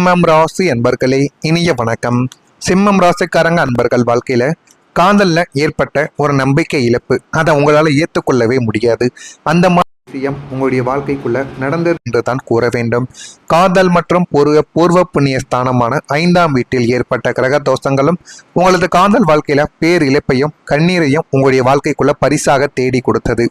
சிம்மம் ராசி அன்பர்களே, இனிய வணக்கம். சிம்மம் ராசிக்காரங்க அன்பர்கள் வாழ்க்கையில காதல்ல ஏற்பட்ட ஒரு நம்பிக்கை இழப்பு, அதை உங்களால ஏற்றுக்கொள்ளவே முடியாது. அந்த மாதிரி விஷயம் உங்களுடைய வாழ்க்கைக்குள்ள நடந்தது என்று தான் கூற வேண்டும். காதல் மற்றும் பூர்வ புண்ணிய ஸ்தானமான 5ஆம் வீட்டில் ஏற்பட்ட கிரக தோஷங்களும் உங்களது காதல் வாழ்க்கையில பேரிழப்பையும் கண்ணீரையும் உங்களுடைய வாழ்க்கைக்குள்ள பரிசாக தேடி கொடுத்தது.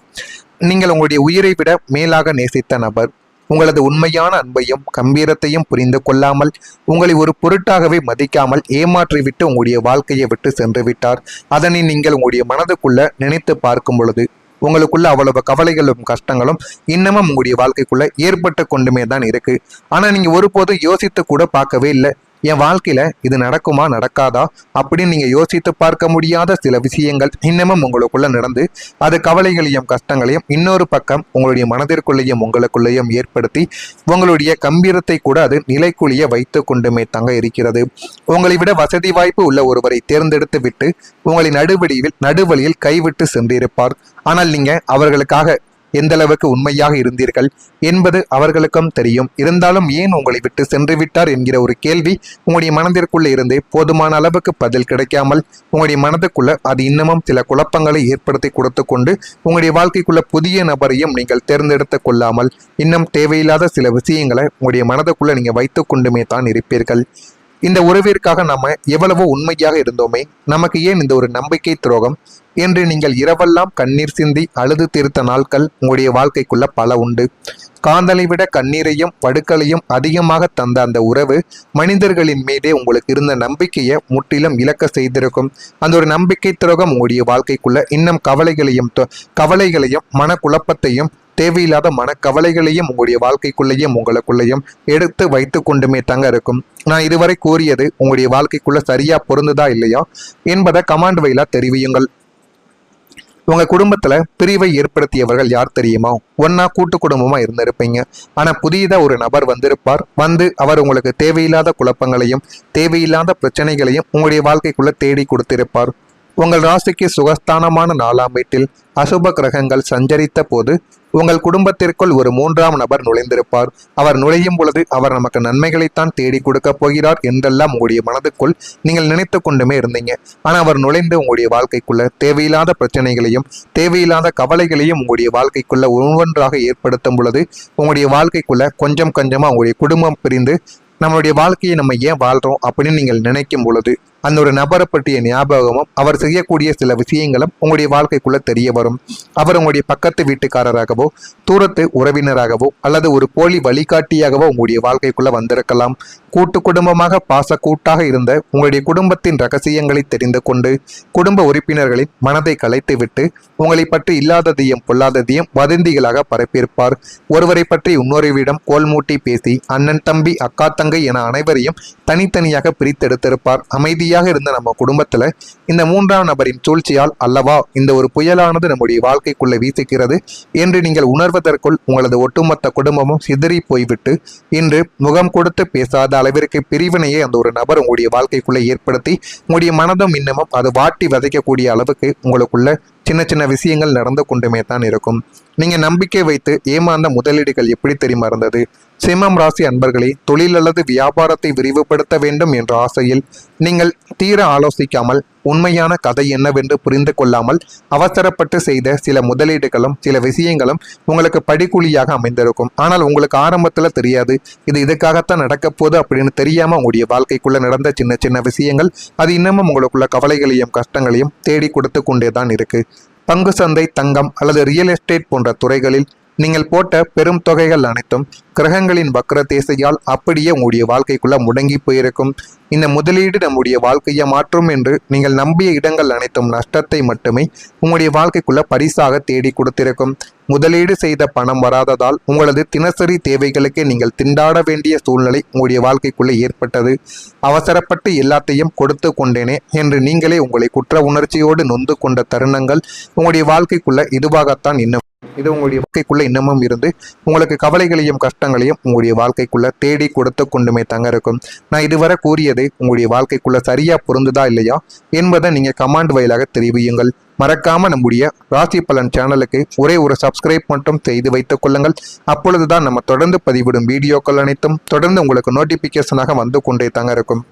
நீங்கள் உங்களுடைய உயிரை விட மேலாக நேசித்த நபர் உங்களது உண்மையான அன்பையும் கம்பீரத்தையும் புரிந்து கொள்ளாமல் உங்களை ஒரு பொருட்டாகவே மதிக்காமல் ஏமாற்றிவிட்டு உங்களுடைய வாழ்க்கையை விட்டு சென்று விட்டார். அதனை நீங்கள் உங்களுடைய மனதுக்குள்ள நினைத்து பார்க்கும் பொழுது உங்களுக்குள்ள அவ்வளவு கவலைகளும் கஷ்டங்களும் இன்னமும் உங்களுடைய வாழ்க்கைக்குள்ள ஏற்பட்டு கொண்டுமே தான் இருக்கு. ஆனா நீங்க ஒருபோதும் யோசித்து கூட பார்க்கவே இல்லை, என் வாழ்க்கையில இது நடக்குமா நடக்காதா அப்படின்னு நீங்க யோசித்து பார்க்க முடியாத சில விஷயங்கள் இன்னமும் உங்களுக்குள்ள நடந்து அது கவலைகளையும் கஷ்டங்களையும் இன்னொரு பக்கம் உங்களுடைய மனதிற்குள்ளேயும் உங்களுக்குள்ளேயும் ஏற்படுத்தி உங்களுடைய கம்பீரத்தை கூட அது நிலைக்குழிய வைத்து கொண்டுமே தாங்க இருக்கிறது. உங்களை விட வசதி வாய்ப்பு உள்ள ஒருவரை தேர்ந்தெடுத்து விட்டு உங்களை நடுவழியில் கைவிட்டு சென்றிருப்பார். ஆனால் நீங்க அவர்களுக்காக எந்த அளவுக்கு உண்மையாக இருந்தீர்கள் என்பது அவர்களுக்கும் தெரியும். இருந்தாலும் ஏன் உங்களை விட்டு சென்று விட்டார் என்கிற ஒரு கேள்வி உங்களுடைய மனதிற்குள்ள இருந்து போதுமான அளவுக்கு பதில் கிடைக்காமல் உங்களுடைய மனதுக்குள்ள அது இன்னமும் சில குழப்பங்களை ஏற்படுத்தி கொடுத்து கொண்டு உங்களுடைய வாழ்க்கைக்குள்ள புதிய நபரையும் நீங்கள் தேர்ந்தெடுத்து கொள்ளாமல் இன்னும் தேவையில்லாத சில விஷயங்களை உங்களுடைய மனதுக்குள்ள நீங்க வைத்து கொண்டுமே தான் இருப்பீர்கள். இந்த உறவிற்காக நாம எவ்வளவோ உண்மையாக இருந்தோமே, நமக்கு ஏன் இந்த ஒரு நம்பிக்கை துரோகம் என்று நீங்கள் இரவெல்லாம் கண்ணீர் சிந்தி அழுது தீர்த்த நாட்கள் உங்களுடைய வாழ்க்கைக்குள்ள பல உண்டு. காதலை விட கண்ணீரையும் படுக்களையும் அதிகமாக தந்த அந்த உறவு மனிதர்களின் மீதே உங்களுக்கு இருந்த நம்பிக்கையை முற்றிலும் இழக்க செய்திருக்கும். அந்த ஒரு நம்பிக்கை துரோகம் உங்களுடைய வாழ்க்கைக்குள்ள இன்னும் கவலைகளையும் மனக்குழப்பத்தையும் தேவையில்லாத மனக்கவலைகளையும் உங்களுடைய வாழ்க்கைக்குள்ளேயும் உங்களுக்குள்ளேயும் எடுத்து வைத்து கொண்டுமே தாங்க இருக்கும். நான் இதுவரை கூறியது உங்களுடைய வாழ்க்கைக்குள்ள சரியா பொருந்துதா இல்லையா என்பதை கமாண்ட் வழியா தெரிவியுங்கள். உங்க குடும்பத்துல பிரிவை ஏற்படுத்தியவர்கள் யார் தெரியுமா? ஒன்னா கூட்டு குடும்பமா இருந்திருப்பீங்க. ஆனா புதியதா ஒரு நபர் வந்திருப்பார். அவர் உங்களுக்கு தேவையில்லாத குழப்பங்களையும் தேவையில்லாத பிரச்சனைகளையும் உங்களுடைய வாழ்க்கைக்குள்ள தேடி கொடுத்திருப்பார். உங்கள் ராசிக்கு சுகஸ்தானமான 4ஆம் வீட்டில் அசுப கிரகங்கள் சஞ்சரித்த போது உங்கள் குடும்பத்திற்குள் ஒரு 3ஆம் நபர் நுழைந்திருப்பார். அவர் நுழையும் பொழுது அவர் நமக்கு நன்மைகளைத்தான் தேடி கொடுக்க போகிறார் என்றெல்லாம் உங்களுடைய மனதுக்குள் நீங்கள் நினைத்து கொண்டுமே இருந்தீங்க. ஆனா அவர் நுழைந்து உங்களுடைய வாழ்க்கைக்குள்ள தேவையில்லாத பிரச்சனைகளையும் தேவையில்லாத கவலைகளையும் உங்களுடைய வாழ்க்கைக்குள்ள ஒவ்வொன்றாக ஏற்படுத்தும் பொழுது உங்களுடைய வாழ்க்கைக்குள்ள கொஞ்சம் கொஞ்சமா உங்களுடைய குடும்பம் பிரிந்து நம்மளுடைய வாழ்க்கையை நம்ம ஏன் வாழ்றோம் அப்படின்னு நீங்கள் நினைக்கும் பொழுது அந்த ஒரு நபரை பற்றிய ஞாபகமும் அவர் செய்யக்கூடிய சில விஷயங்களும் உங்களுடைய வாழ்க்கைக்குள்ள தெரிய வரும். அவர் உங்களுடைய பக்கத்து வீட்டுக்காரராகவோ தூரத்து உறவினராகவோ அல்லது ஒரு போலி வழிகாட்டியாகவோ உங்களுடைய வாழ்க்கைக்குள்ள வந்திருக்கலாம். கூட்டு குடும்பமாக பாசக்கூட்டாக இருந்த உங்களுடைய குடும்பத்தின் ரகசியங்களை தெரிந்து கொண்டு குடும்ப உறுப்பினர்களின் மனதை கலைத்து விட்டு உங்களை பற்றி இல்லாததையும் பொல்லாததையும் வதந்திகளாக பரப்பியிருப்பார். ஒருவரை பற்றி இன்னொருவிடம் கோல்மூட்டி பேசி அண்ணன் தம்பி அக்கா தங்கை என அனைவரையும் தனித்தனியாக பிரித்தெடுத்திருப்பார். அமைதியாக இருந்த நம்ம குடும்பத்துல இந்த 3ஆம் நபரின் சூழ்ச்சியால் அல்லவா இந்த ஒரு புயலானது நம்முடைய வாழ்க்கைக்குள்ள வீசுகிறது என்று நீங்கள் உணர்வதற்குள் உங்களது ஒட்டுமொத்த குடும்பமும் சிதறி போய்விட்டு இன்று முகம் கொடுத்து பேசாத அளவிற்கு பிரிவினையை அந்த ஒரு நபர் உங்களுடைய வாழ்க்கைக்குள்ள ஏற்படுத்தி உங்களுடைய மனதும் இன்னமும் அது வாட்டி விதைக்கக்கூடிய அளவுக்கு உங்களுக்குள்ள சின்ன சின்ன விஷயங்கள் நடந்து கொண்டுமே தான் இருக்கும். நீங்க நம்பிக்கை வைத்து ஏமாந்த முதலீடுகள் எப்படி தெரியுமா இருந்தது? சிம்மம் ராசி அன்பர்களே, தொழில் அல்லது வியாபாரத்தை விரிவுபடுத்த வேண்டும் என்ற ஆசையில் நீங்கள் தீர ஆலோசிக்காமல் உண்மையான கதை என்னவென்று புரிந்து கொள்ளாமல் அவசரப்பட்டு செய்த சில முதலீடுகளும் சில விஷயங்களும் உங்களுக்கு படிக்குழியாக அமைந்திருக்கும். ஆனால் உங்களுக்கு ஆரம்பத்துல தெரியாது இது இதுக்காகத்தான் நடக்க போகுது அப்படின்னு தெரியாம உங்களுடைய வாழ்க்கைக்குள்ள நடந்த சின்ன சின்ன விஷயங்கள் அது இன்னமும் உங்களுக்குள்ள கவலைகளையும் கஷ்டங்களையும் தேடி கொடுத்து கொண்டே தான் இருக்கு. பங்கு சந்தை, தங்கம் அல்லது ரியல் எஸ்டேட் போன்ற துறைகளில் நீங்கள் போட்ட பெரும் தொகைகள் அனைத்தும் கிரகங்களின் வக்ர தேசையால் அப்படியே உங்களுடைய வாழ்க்கைக்குள்ள முடங்கி போயிருக்கும். இந்த முதலீடு நம்முடைய வாழ்க்கையை மாற்றும் என்று நீங்கள் நம்பிய இடங்கள் அனைத்தும் நஷ்டத்தை மட்டுமே உங்களுடைய வாழ்க்கைக்குள்ள பரிசாக தேடி கொடுத்திருக்கும். முதலீடு செய்த பணம் வராததால் உங்களது தினசரி தேவைகளுக்கு நீங்கள் திண்டாட வேண்டிய சூழ்நிலை உங்களுடைய வாழ்க்கைக்குள்ள ஏற்பட்டது. அவசரப்பட்டு எல்லாத்தையும் கொடுத்து கொண்டேனே என்று நீங்களே உங்களை குற்ற உணர்ச்சியோடு நொந்து கொண்ட தருணங்கள் உங்களுடைய வாழ்க்கைக்குள்ள இதுவாகத்தான் இன்னும் இது உங்களுடைய வாழ்க்கைக்குள்ள இன்னமும் இருந்து உங்களுக்கு கவலைகளையும் கஷ்டங்களையும் உங்களுடைய வாழ்க்கைக்குள்ள தேடி கொடுத்து கொண்டுமே தங்க இருக்கும். நான் இதுவரை கூறியது உங்களுடைய வாழ்க்கைக்குள்ள சரியா பொருந்துதா இல்லையா என்பதை நீங்க கமெண்ட் வாயிலாக தெரிவியுங்கள். மறக்காம நம்முடைய ராசி பலன் சேனலுக்கு ஒரே ஒரு சப்ஸ்கிரைப் மட்டும் செய்து வைத்துக் கொள்ளுங்கள். அப்பொழுதுதான் நம்ம தொடர்ந்து பதிவிடும் வீடியோக்கள் அனைத்தும் தொடர்ந்து உங்களுக்கு நோட்டிபிகேஷனாக வந்து கொண்டே தாங்க இருக்கும்.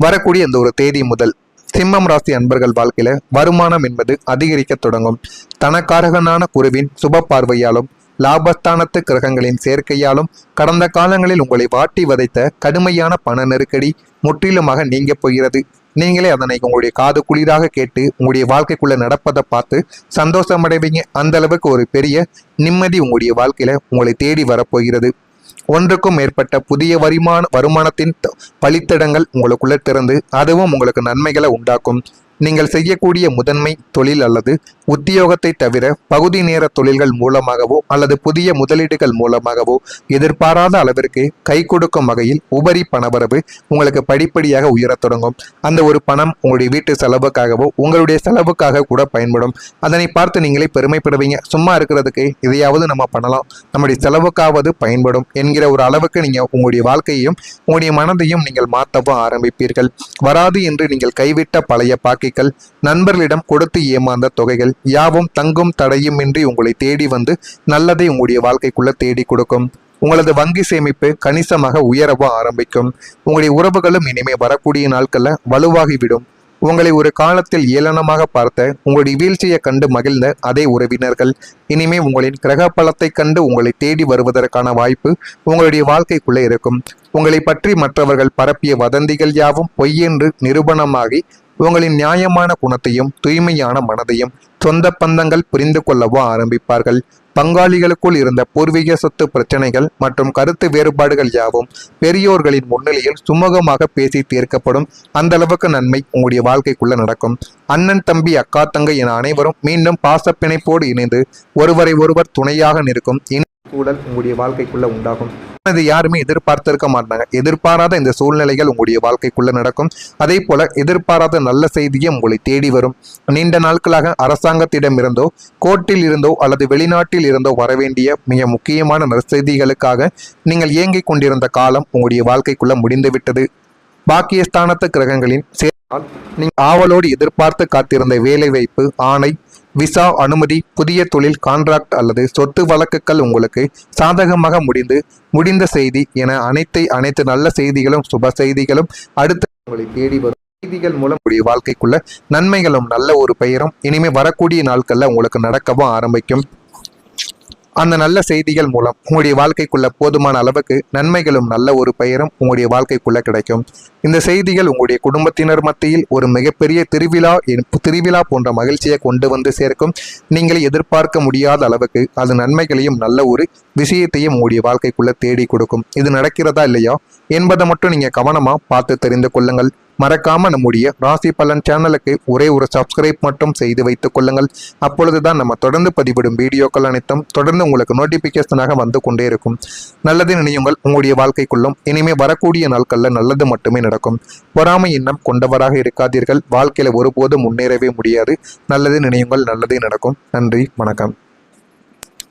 வரக்கூடிய இந்த ஒரு தேதி முதல் சிம்மம் ராசி அன்பர்கள் வாழ்க்கையில வருமானம் என்பது அதிகரிக்க தொடங்கும். தனக்காரகனான குருவின் சுப பார்வையாலும் லாபஸ்தானத்து கிரகங்களின் சேர்க்கையாலும் கடந்த காலங்களில் உங்களை வாட்டி வதைத்த கடுமையான பண நெருக்கடி முற்றிலுமாக நீங்க போகிறது. நீங்களே அதனை உங்களுடைய காது குளிராக கேட்டு உங்களுடைய வாழ்க்கைக்குள்ள நடப்பதை பார்த்து சந்தோஷம் அடைவீங்க. அந்த அளவுக்கு ஒரு பெரிய நிம்மதி உங்களுடைய வாழ்க்கையில உங்களை தேடி வரப்போகிறது. ஒன்றுக்கும் மேற்பட்ட புதிய வருமானத்தின் பலித்தடங்கள் உங்களுக்குள்ள திறந்து அதுவும் உங்களுக்கு நன்மைகளை உண்டாக்கும். நீங்கள் செய்யக்கூடிய முதன்மை தொழில் அல்லது உத்தியோகத்தை தவிர பகுதி நேர தொழில்கள் மூலமாகவோ அல்லது புதிய முதலீடுகள் மூலமாகவோ எதிர்பாராத அளவிற்கு கை கொடுக்கும் வகையில் உபரி பணவரவு உங்களுக்கு படிப்படியாக உயரத் தொடங்கும். அந்த ஒரு பணம் உங்களுடைய வீட்டு செலவுக்காகவோ உங்களுடைய செலவுக்காக கூட பயன்படும். அதனை பார்த்து நீங்களே பெருமைப்படுவீங்க. சும்மா இருக்கிறதுக்கு இதையாவது நம்ம பண்ணலாம், நம்முடைய செலவுக்காவது பயன்படும் என்கிற ஒரு அளவுக்கு நீங்க உங்களுடைய வாழ்க்கையையும் உங்களுடைய மனதையும் நீங்கள் மாற்றவும் ஆரம்பிப்பீர்கள். வராது என்று நீங்கள் கைவிட்ட பழைய பாக்கி நண்பர்களிடம் கொடுத்து ஏமாந்த தொகைகள் யாவும் தங்கும் தடையுமின்றி உங்களை தேடி வந்து நல்லதை உங்களுடைய வாழ்க்கைக்குள்ள தேடி கொடுக்கும். உங்களது வங்கி சேமிப்பு கணிசமாக உயரவும் ஆரம்பிக்கும். உங்களுடைய உறவுகளும் இனிமே வரக்கூடிய நாட்கள்ல வலுவாகிவிடும். உங்களை ஒரு காலத்தில் ஏளனமாக பார்த்த உங்களுடைய வீழ்ச்சியை கண்டு மகிழ்ந்த அதே உறவினர்கள் இனிமே உங்களின் கிரக பலத்தை கண்டு உங்களை தேடி வருவதற்கான வாய்ப்பு உங்களுடைய வாழ்க்கைக்குள்ளே இருக்கும். உங்களை பற்றி மற்றவர்கள் பரப்பிய வதந்திகள் யாவும் பொய்யென்று நிரூபணமாகி உங்களின் நியாயமான குணத்தையும் தூய்மையான மனதையும் சொந்த பந்தங்கள் புரிந்து கொள்ளவோ ஆரம்பிப்பார்கள். பங்காளிகளுக்குள் இருந்த பூர்வீக சொத்து பிரச்சனைகள் மற்றும் கருத்து வேறுபாடுகள் யாவும் பெரியோர்களின் முன்னிலையில் சுமூகமாக பேசி தீர்க்கப்படும். அந்த அளவுக்கு நன்மை உங்களுடைய வாழ்க்கைக்குள்ள நடக்கும். அண்ணன் தம்பி அக்கா தங்கை என அனைவரும் மீண்டும் பாசப்பிணைப்போடு இணைந்து ஒருவரை ஒருவர் துணையாக நிற்கும் சூழல் உங்களுடைய வாழ்க்கைக்குள்ள உண்டாகும். இது யாருமே எதிர்பார்த்திருக்க மாட்டாங்க. எதிர்பாராத இந்த சூழ்நிலைகள் உங்களுடைய வாழ்க்கைக்குள்ள நடக்கும். அதே போல எதிர்பாராத நல்ல செய்தியும் உங்களை தேடி வரும். நீண்ட நாட்களாக அரசாங்கத்திடம் இருந்தோ கோர்ட்டில் இருந்தோ அல்லது வெளிநாட்டில் இருந்தோ வரவேண்டிய மிக முக்கியமான நற்செய்திகளுக்காக நீங்கள் ஏங்கிக் கொண்டிருந்த காலம் உங்களுடைய வாழ்க்கைக்குள்ள முடிந்துவிட்டது. பாக்கியஸ்தானத்து கிரகங்களின் சேர்ந்தால் நீங்கள் ஆவலோடு எதிர்பார்த்து காத்திருந்த வேலை வாய்ப்பு, ஆணை, விசா, அனுமதி, புதிய தொழில், கான்ட்ராக்ட் அல்லது சொத்து வழக்குகள் உங்களுக்கு சாதகமாக முடிந்த செய்தி என அனைத்து நல்ல செய்திகளும் சுப செய்திகளும் அடுத்து உங்களை தேடி வரும். செய்திகள் மூலம் உங்களுடைய வாழ்க்கைக்குள்ள நன்மைகளும் நல்ல ஒரு பெயரும் இனிமே வரக்கூடிய நாட்கள்ல உங்களுக்கு நடக்கவும் ஆரம்பிக்கும். அந்த நல்ல செய்திகள் மூலம் உங்களுடைய வாழ்க்கைக்குள்ள போதுமான அளவுக்கு நன்மைகளும் நல்ல ஒரு பெயரும் உங்களுடைய வாழ்க்கைக்குள்ள கிடைக்கும். இந்த செய்திகள் உங்களுடைய குடும்பத்தினர் மத்தியில் ஒரு மிகப்பெரிய திருவிழா போன்ற மகிழ்ச்சியை கொண்டு வந்து சேர்க்கும். நீங்கள் எதிர்பார்க்க முடியாத அளவுக்கு அது நன்மைகளையும் நல்ல ஒரு விஷயத்தையும் உங்களுடைய வாழ்க்கைக்குள்ள தேடி கொடுக்கும். இது நடக்கிறதா இல்லையா என்பதை மட்டும் நீங்க கவனமா பார்த்து தெரிந்து கொள்ளுங்கள். மறக்காம நம்முடைய ராசி பலன் சேனலுக்கு ஒரே ஒரு சப்ஸ்கிரைப் மட்டும் செய்து வைத்துக் கொள்ளுங்கள். அப்பொழுதுதான் நம்ம தொடர்ந்து பதிவிடும் வீடியோக்கள் அனைத்தும் தொடர்ந்து உங்களுக்கு நோட்டிபிகேஷனாக வந்து கொண்டே இருக்கும். நல்லது நினையுங்கள். உங்களுடைய வாழ்க்கைக்குள்ளும் இனிமே வரக்கூடிய நாட்கள்ல நல்லது மட்டுமே நடக்கும். பொறாமை எண்ணம் கொண்டவராக இருக்காதீர்கள். வாழ்க்கையில ஒருபோதும் முன்னேறவே முடியாது. நல்லது நினையுங்கள், நல்லதே நடக்கும். நன்றி, வணக்கம்.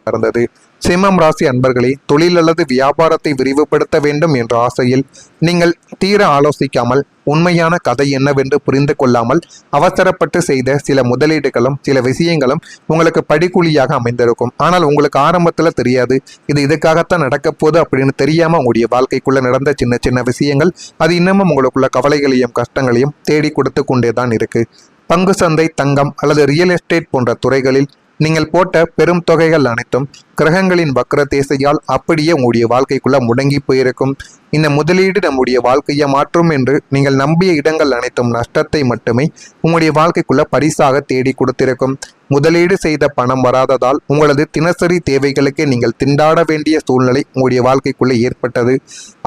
இருந்தது சிம்மம் ராசி அன்பர்களே, தொழில் அல்லது வியாபாரத்தை விரிவுபடுத்த வேண்டும் என்ற ஆசையில் நீங்கள் தீர ஆலோசிக்காமல் உண்மையான கதை என்னவென்று புரிந்து கொள்ளாமல் அவசரப்பட்டு செய்த சில முதலீடுகளும் சில விஷயங்களும் உங்களுக்கு படிக்குழியாக அமைந்திருக்கும். ஆனால் உங்களுக்கு ஆரம்பத்துல தெரியாது இது இதுக்காகத்தான் நடக்க போகுது அப்படின்னு தெரியாம உங்களுடைய வாழ்க்கைக்குள்ள நடந்த சின்ன சின்ன விஷயங்கள் அது இன்னமும் உங்களுக்குள்ள கவலைகளையும் கஷ்டங்களையும் தேடி கொடுத்து கொண்டேதான் இருக்கு. பங்கு சந்தை, தங்கம் அல்லது ரியல் எஸ்டேட் போன்ற துறைகளில் நீங்கள் போட்ட பெரும் தொகைகள் அனைத்தும் கிரகங்களின் வக்ர தேசையால் அப்படியே உங்களுடைய வாழ்க்கைக்குள்ள முடங்கி போயிருக்கும். இந்த முதலீடு நம்முடைய வாழ்க்கையை மாற்றும் என்று நீங்கள் நம்பிய இடங்கள் அனைத்தும் நஷ்டத்தை மட்டுமே உங்களுடைய வாழ்க்கைக்குள்ள பரிசாக தேடி கொடுத்திருக்கும். முதலீடு செய்த பணம் வராததால் உங்களது தினசரி தேவைகளுக்கு நீங்கள் திண்டாட வேண்டிய சூழ்நிலை உங்களுடைய வாழ்க்கைக்குள்ள ஏற்பட்டது.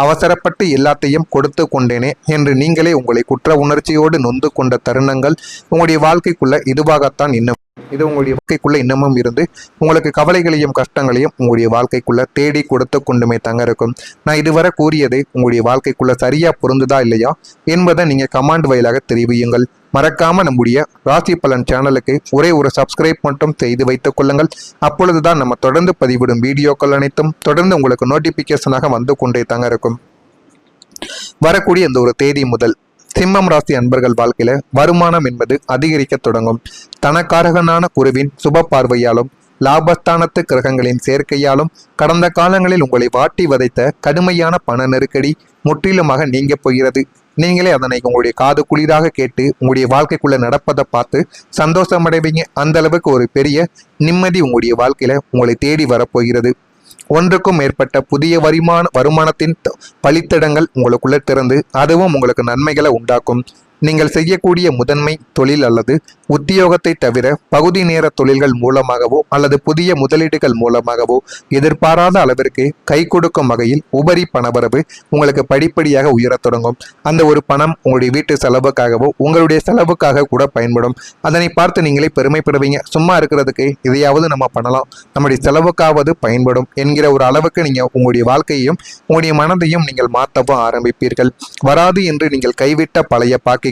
அவசரப்பட்டு எல்லாத்தையும் கொடுத்து கொண்டேனே என்று நீங்களே உங்களை குற்ற உணர்ச்சியோடு நொந்து கொண்ட தருணங்கள் உங்களுடைய வாழ்க்கைக்குள்ள இதுவாகத்தான் இன்னும் இது உங்களுடைய வாழ்க்கைக்குள்ள இன்னமும் இருந்து உங்களுக்கு கவலைகளையும் கஷ்டங்களையும் உங்களுடைய வாழ்க்கைக்குள்ள தேடி கொடுத்து கொண்டுமே தங்க இருக்கும். நான் இதுவரை கூறியது உங்களுடைய வாழ்க்கைக்குள்ள சரியா பொருந்துதா இல்லையா என்பதை நீங்க கமெண்ட் வாயிலாக தெரிவியுங்கள். மறக்காம நம்முடைய ராசி பலன் சேனலுக்கு ஒரே ஒரு சப்ஸ்கிரைப் மட்டும் செய்து வைத்துக் கொள்ளுங்கள். அப்பொழுதுதான் நம்ம தொடர்ந்து பதிவிடும் வீடியோக்கள் அனைத்தும் தொடர்ந்து உங்களுக்கு நோட்டிபிகேஷனாக வந்து கொண்டே தங்க இருக்கும். வரக்கூடிய இந்த ஒரு தேதி முதல் சிம்மம் ராசி அன்பர்கள் வாழ்க்கையில வருமானம் என்பது அதிகரிக்க தொடங்கும். தனக்காரகனான குருவின் சுப பார்வையாலும் லாபஸ்தானத்து கிரகங்களின் சேர்க்கையாலும் கடந்த காலங்களில் உங்களை வாட்டி வதைத்த கடுமையான பண நெருக்கடி முற்றிலுமாக நீங்க போகிறது. நீங்களே அதனை உங்களுடைய காது குளிராக கேட்டு உங்களுடைய வாழ்க்கைக்குள்ள நடப்பதை பார்த்து சந்தோஷம் அடைவீங்க. அந்த அளவுக்கு ஒரு பெரிய நிம்மதி உங்களுடைய வாழ்க்கையில உங்களை தேடி வரப்போகிறது. ஒன்றுக்கும் மேற்பட்ட புதிய வருமானத்தின் பலித்தடங்கள் உங்களுக்குள்ள திறந்து அதுவும் உங்களுக்கு நன்மைகளை உண்டாக்கும். நீங்கள் செய்யக்கூடிய முதன்மை தொழில் அல்லது உத்தியோகத்தை தவிர பகுதி நேர தொழில்கள் மூலமாகவோ அல்லது புதிய முதலீடுகள் மூலமாகவோ எதிர்பாராத அளவிற்கு கை கொடுக்கும் வகையில் உபரி பணவரவு உங்களுக்கு படிப்படியாக உயரத் தொடங்கும். அந்த ஒரு பணம் உங்களுடைய வீட்டு செலவுக்காகவோ உங்களுடைய செலவுக்காக கூட பயன்படும். அதனை பார்த்து நீங்களே பெருமைப்படுவீங்க. சும்மா இருக்கிறதுக்கு இதையாவது நம்ம பண்ணலாம், நம்முடைய செலவுக்காவது பயன்படும் என்கிற ஒரு அளவுக்கு நீங்கள் உங்களுடைய வாழ்க்கையையும் உங்களுடைய மனதையும் நீங்கள் மாற்றவும் ஆரம்பிப்பீர்கள். வராது என்று நீங்கள் கைவிட்ட பழைய பாக்கி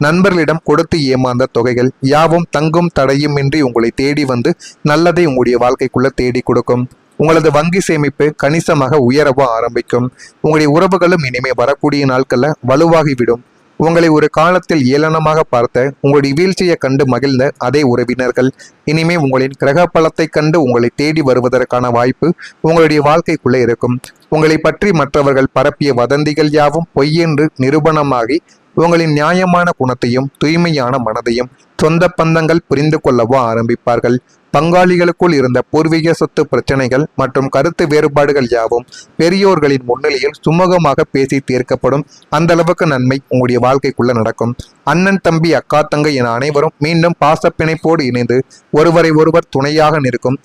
நண்பர்களிடம் கொடுத்து ஏமாந்த தொகைகள் யாவும் தங்கும் தடையுமின்றி உங்களை தேடி வந்து நல்லதை உங்களுடைய வாழ்க்கைக்குள்ள தேடி கொடுக்கும். உங்களது வங்கி சேமிப்பு கணிசமாக உயரவும் ஆரம்பிக்கும். உங்களுடைய உறவுகளும் இனிமே வரக்கூடிய நாட்கள்ல வலுவாகிவிடும். உங்களை ஒரு காலத்தில் ஏளனமாக பார்த்த உங்களுடைய வீழ்ச்சியை கண்டு மகிழ்ந்த அதே உறவினர்கள் இனிமே உங்களின் கிரக பலத்தை கண்டு உங்களை தேடி வருவதற்கான வாய்ப்பு உங்களுடைய வாழ்க்கைக்குள்ளே இருக்கும். உங்களை பற்றி மற்றவர்கள் பரப்பிய வதந்திகள் யாவும் பொய்யென்று நிரூபணமாகி உங்களின் நியாயமான குணத்தையும் தூய்மையான மனதையும் சொந்த பந்தங்கள் புரிந்து கொள்ளவோ ஆரம்பிப்பார்கள். பங்காளிகளுக்குள் இருந்த பூர்வீக சொத்து பிரச்சனைகள் மற்றும் கருத்து வேறுபாடுகள் யாவும் பெரியோர்களின் முன்னிலையில் சுமூகமாக பேசி தீர்க்கப்படும். அந்த அளவுக்கு நன்மை உங்களுடைய வாழ்க்கைக்குள்ள நடக்கும். அண்ணன் தம்பி அக்கா தங்கை என அனைவரும் மீண்டும் பாசப்பிணைப்போடு இணைந்து ஒருவரை ஒருவர் துணையாக நிற்கும்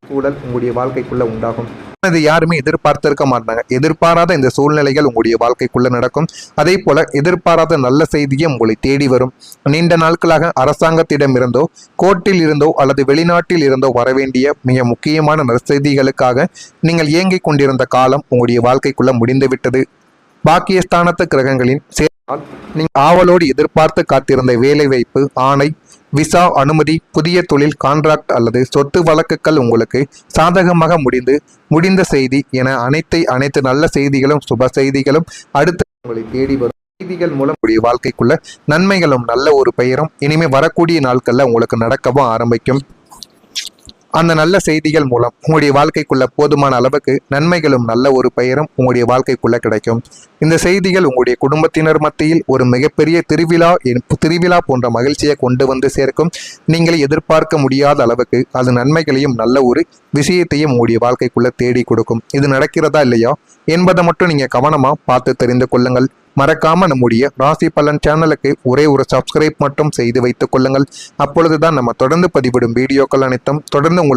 சூழல் உங்களுடைய வாழ்க்கைக்குள்ள உண்டாகும். இது யாருமே எதிர்பார்த்திருக்க மாட்டாங்க. எதிர்பாராத இந்த சூழ்நிலைகள் உங்களுடைய வாழ்க்கைக்குள்ள நடக்கும். அதே போல எதிர்பாராத நல்ல செய்தியும் உங்களை தேடி வரும். நீண்ட நாட்களாக அரசாங்கத்திடம் இருந்தோ கோர்ட்டில் இருந்தோ அல்லது வெளிநாட்டில் இருந்தோ வரவேண்டிய மிக முக்கியமான நற்செய்திகளுக்காக நீங்கள் ஏங்கிக் கொண்டிருந்த காலம் உங்களுடைய வாழ்க்கைக்குள்ள முடிந்துவிட்டது. பாக்கியஸ்தானத்து கிரகங்களின் சேர்ந்தால் நீங்கள் ஆவலோடு எதிர்பார்த்து காத்திருந்த வேலை வாய்ப்பு, ஆணை, விசா, அனுமதி, புதிய தொழில், கான்ட்ராக்ட் அல்லது சொத்து வழக்குகள் உங்களுக்கு சாதகமாக முடிந்த செய்தி என அனைத்து நல்ல செய்திகளும் சுப செய்திகளும் அடுத்து உங்களை தேடி வரும். செய்திகள் மூலம் உங்களுடைய வாழ்க்கைக்குள்ள நன்மைகளும் நல்ல ஒரு பெயரும் இனிமே வரக்கூடிய நாட்கள்ல உங்களுக்கு நடக்கவும் ஆரம்பிக்கும். அந்த நல்ல செய்திகள் மூலம் உங்களுடைய வாழ்க்கைக்குள்ள போதுமான அளவுக்கு நன்மைகளும் நல்ல ஒரு பெயரும் உங்களுடைய வாழ்க்கைக்குள்ள கிடைக்கும். இந்த செய்திகள் உங்களுடைய குடும்பத்தினர் மத்தியில் ஒரு மிகப்பெரிய திருவிழா போன்ற மகிழ்ச்சியை கொண்டு வந்து சேர்க்கும். நீங்கள் எதிர்பார்க்க முடியாத அளவுக்கு அது நன்மைகளையும் நல்ல ஒரு விஷயத்தையும் உங்களுடைய வாழ்க்கைக்குள்ள தேடி கொடுக்கும். இது நடக்கிறதா இல்லையா என்பதை மட்டும் நீங்க கவனமா பார்த்து தெரிந்து கொள்ளுங்கள். மறக்காம நம்முடைய ராசி பலன் சேனலுக்கு ஒரே ஒரு சப்ஸ்கிரைப் மட்டும் செய்து வைத்துக் கொள்ளுங்கள். அப்பொழுதுதான் நம்ம தொடர்ந்து பதிவிடும் வீடியோக்கள் அனைத்தும் தொடர்ந்து உங்களுக்கு